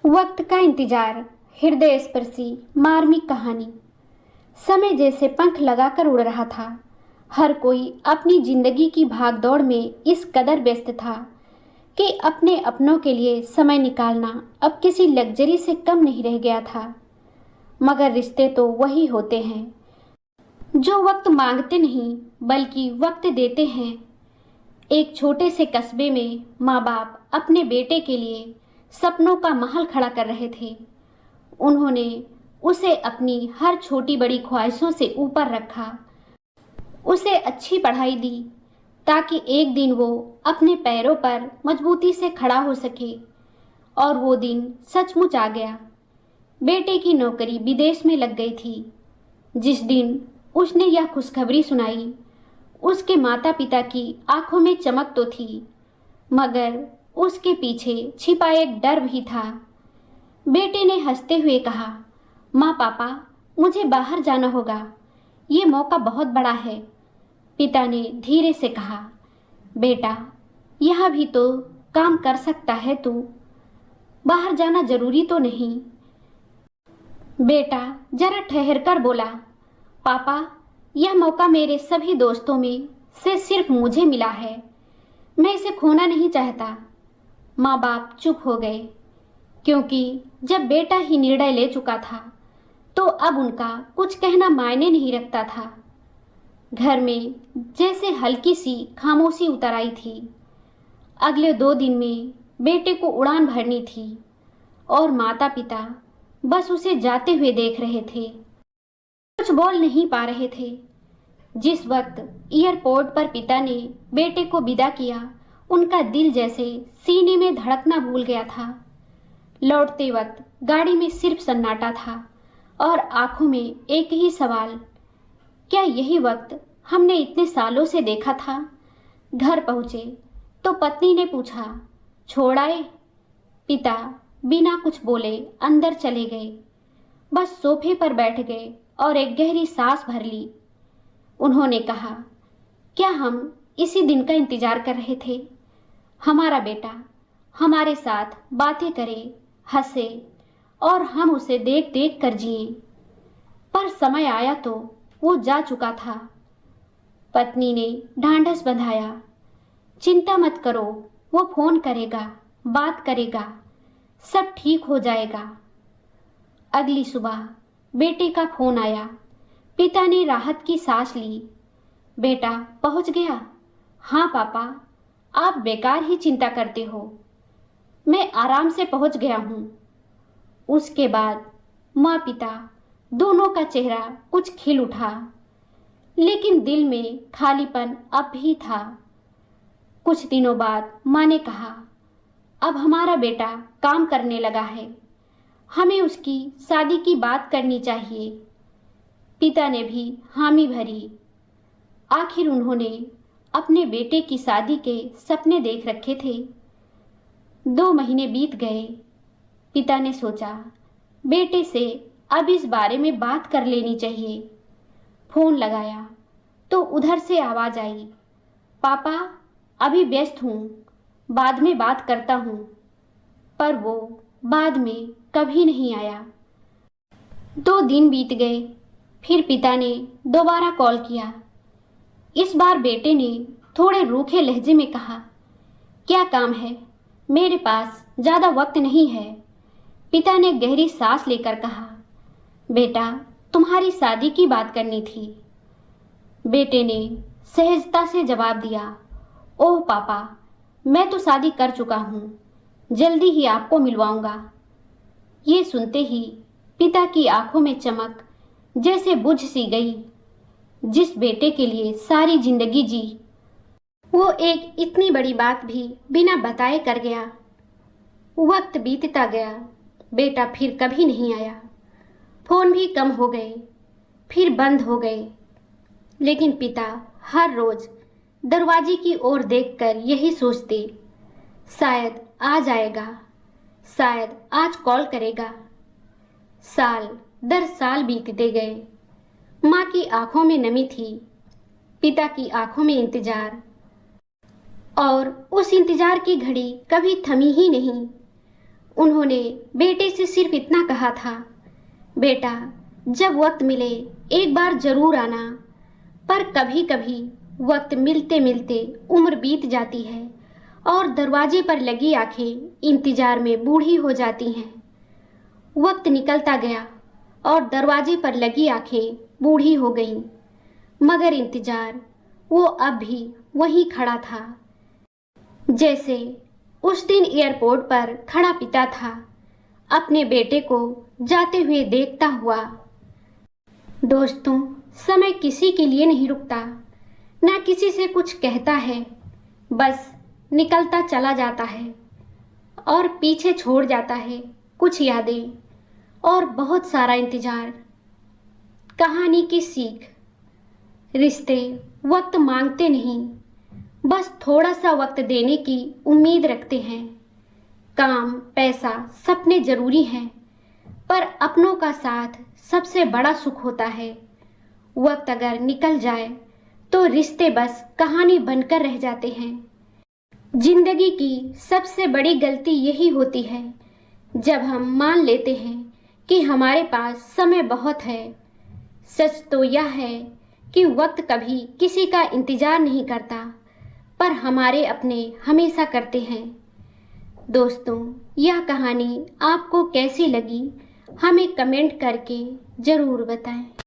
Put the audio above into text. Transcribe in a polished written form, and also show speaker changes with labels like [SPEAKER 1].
[SPEAKER 1] वक्त का इंतजार, हृदय स्पर्शी मार्मिक कहानी। समय जैसे पंख लगाकर उड़ रहा था। हर कोई अपनी जिंदगी की भागदौड़ में इस कदर व्यस्त था कि अपने अपनों के लिए समय निकालना अब किसी लग्जरी से कम नहीं रह गया था। मगर रिश्ते तो वही होते हैं जो वक्त मांगते नहीं बल्कि वक्त देते हैं। एक छोटे से कस्बे में माँ बाप अपने बेटे के लिए सपनों का महल खड़ा कर रहे थे। उन्होंने उसे अपनी हर छोटी बड़ी ख्वाहिशों से ऊपर रखा, उसे अच्छी पढ़ाई दी ताकि एक दिन वो अपने पैरों पर मजबूती से खड़ा हो सके। और वो दिन सचमुच आ गया। बेटे की नौकरी विदेश में लग गई थी। जिस दिन उसने यह खुशखबरी सुनाई, उसके माता पिता की आंखों में चमक तो थी, मगर उसके पीछे छिपा एक डर भी था। बेटे ने हंसते हुए कहा, माँ पापा, मुझे बाहर जाना होगा, ये मौका बहुत बड़ा है। पिता ने धीरे से कहा, बेटा, यह भी तो काम कर सकता है तू, बाहर जाना जरूरी तो नहीं। बेटा जरा ठहर कर बोला, पापा, यह मौका मेरे सभी दोस्तों में से सिर्फ मुझे मिला है, मैं इसे खोना नहीं चाहता। माँ बाप चुप हो गए, क्योंकि जब बेटा ही निर्णय ले चुका था तो अब उनका कुछ कहना मायने नहीं रखता था। घर में जैसे हल्की सी खामोशी उतर आई थी। अगले 2 दिन में बेटे को उड़ान भरनी थी और माता पिता बस उसे जाते हुए देख रहे थे, कुछ बोल नहीं पा रहे थे। जिस वक्त एयरपोर्ट पर पिता ने बेटे को विदा किया, उनका दिल जैसे सीने में धड़कना भूल गया था। लौटते वक्त गाड़ी में सिर्फ सन्नाटा था और आंखों में एक ही सवाल, क्या यही वक्त हमने इतने सालों से देखा था? घर पहुंचे तो पत्नी ने पूछा, छोड़ आए? पिता बिना कुछ बोले अंदर चले गए, बस सोफे पर बैठ गए और एक गहरी सांस भर ली। उन्होंने कहा, क्या हम इसी दिन का इंतजार कर रहे थे? हमारा बेटा हमारे साथ बातें करे, हंसे और हम उसे देख देख कर जिए। पर समय आया तो वो जा चुका था। पत्नी ने ढांढस बंधाया, चिंता मत करो, वो फोन करेगा, बात करेगा, सब ठीक हो जाएगा। अगली सुबह बेटे का फोन आया। पिता ने राहत की सांस ली। बेटा पहुंच गया? हाँ पापा, आप बेकार ही चिंता करते हो, मैं आराम से पहुंच गया हूँ। उसके बाद माँ पिता दोनों का चेहरा कुछ खिल उठा, लेकिन दिल में खालीपन अब भी था। कुछ दिनों बाद माँ ने कहा, अब हमारा बेटा काम करने लगा है, हमें उसकी शादी की बात करनी चाहिए। पिता ने भी हामी भरी। आखिर उन्होंने अपने बेटे की शादी के सपने देख रखे थे। 2 महीने बीत गए। पिता ने सोचा, बेटे से अब इस बारे में बात कर लेनी चाहिए। फोन लगाया तो उधर से आवाज आई, पापा अभी व्यस्त हूँ, बाद में बात करता हूँ। पर वो बाद में कभी नहीं आया। 2 दिन बीत गए। फिर पिता ने दोबारा कॉल किया। इस बार बेटे ने थोड़े रूखे लहजे में कहा, क्या काम है? मेरे पास ज़्यादा वक्त नहीं है। पिता ने गहरी सांस लेकर कहा, बेटा तुम्हारी शादी की बात करनी थी। बेटे ने सहजता से जवाब दिया, ओह पापा, मैं तो शादी कर चुका हूँ, जल्दी ही आपको मिलवाऊंगा। ये सुनते ही पिता की आंखों में चमक जैसे बुझ सी गई। जिस बेटे के लिए सारी जिंदगी जी, वो एक इतनी बड़ी बात भी बिना बताए कर गया। वक्त बीतता गया, बेटा फिर कभी नहीं आया। फोन भी कम हो गए, फिर बंद हो गए। लेकिन पिता हर रोज दरवाजे की ओर देखकर यही सोचते, शायद आ जाएगा, शायद आज कॉल करेगा। साल दर साल बीतते गए। माँ की आंखों में नमी थी, पिता की आंखों में इंतजार, और उस इंतजार की घड़ी कभी थमी ही नहीं। उन्होंने बेटे से सिर्फ इतना कहा था, बेटा जब वक्त मिले एक बार जरूर आना। पर कभी कभी वक्त मिलते मिलते उम्र बीत जाती है और दरवाजे पर लगी आंखें इंतजार में बूढ़ी हो जाती हैं। वक्त निकलता गया और दरवाजे पर लगी आंखें बूढ़ी हो गईं, मगर इंतजार वो अब भी वहीं खड़ा था, जैसे उस दिन एयरपोर्ट पर खड़ा पिता था, अपने बेटे को जाते हुए देखता हुआ। दोस्तों, समय किसी के लिए नहीं रुकता, ना किसी से कुछ कहता है, बस निकलता चला जाता है और पीछे छोड़ जाता है कुछ यादें और बहुत सारा इंतजार। कहानी की सीख, रिश्ते वक्त मांगते नहीं, बस थोड़ा सा वक्त देने की उम्मीद रखते हैं। काम, पैसा, सपने जरूरी हैं, पर अपनों का साथ सबसे बड़ा सुख होता है। वक्त अगर निकल जाए तो रिश्ते बस कहानी बनकर रह जाते हैं। जिंदगी की सबसे बड़ी गलती यही होती है जब हम मान लेते हैं कि हमारे पास समय बहुत है। सच तो यह है कि वक्त कभी किसी का इंतजार नहीं करता, पर हमारे अपने हमेशा करते हैं। दोस्तों, यह कहानी आपको कैसी लगी हमें कमेंट करके ज़रूर बताएं।